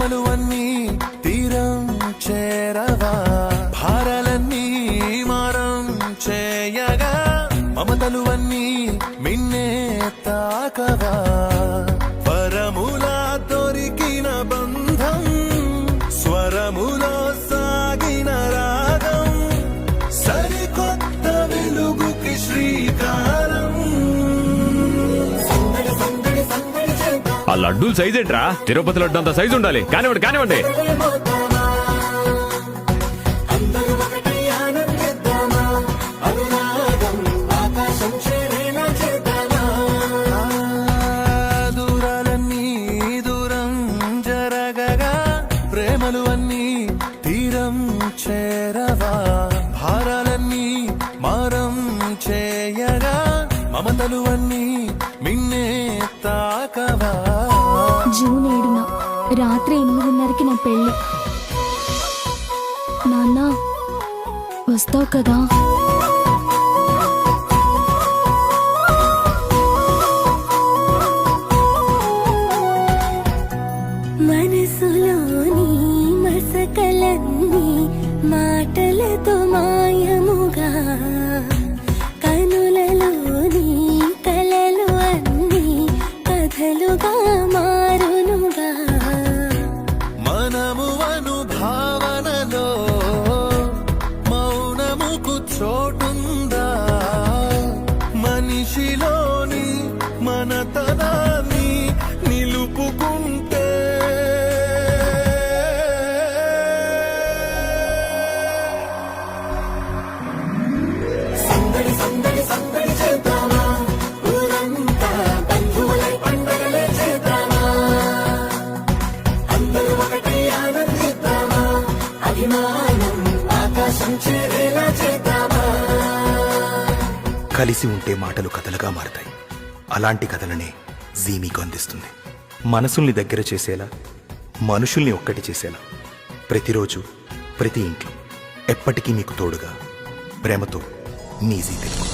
ప్రేమలు అన్నీ తీరం చేరవా భారాలన్నీ మారం చేయగా మమతలు అన్నీ మిన్నే తాకవా పరములా దొరికిన బంధం స్వరములో సాగిన రాగం సరికొత్త వెలుగుకి శ్రీకారం ఆ లడ్డూలు సైజ్ ఏంట్రా? తిరుపతి లడ్డు అంత సైజు ఉండాలి. కానివ్వండి కానివ్వండి. దూరాలన్నీ దూరం జరగగా ప్రేమలు అన్నీ తీరం చేరవా భారాలన్నీ మారం చేయగా మమతలు అన్నీ మిన్నే తాకవా. జూన్ 7న రాత్రి 8:30కి నా పెళ్లి. నాన్న వస్తావు కదా? మనసులోని మసకలన్నీ మాటలతో మాయముగా కనులలోని కలలు అన్నీ కథలుగా మారునుగా మనము అనుభావనలో మౌనముకు చోటుందా మనిషిలోని మనతనాన్ని నిలుపుకుంటే సందడి సందడి సందడి చేద్దామా ఊరంతా బంధువులై పండగలే చేద్దామా అందరూ ఒకటి ఆనందిద్దామా అభిమానం ఆకాశం చేరేలా చేద్దామా. కలిసి ఉంటే మాటలు కథలుగా మారతాయి. అలాంటి కథలనే జీ మీకు అందిస్తుంది. మనసుల్ని దగ్గర చేసేలా, మనుషుల్ని ఒక్కటి చేసేలా, ప్రతిరోజు ప్రతి ఇంట్లో ఎప్పటికీ మీకు తోడుగా ప్రేమతో మీ జీ తెలుగు.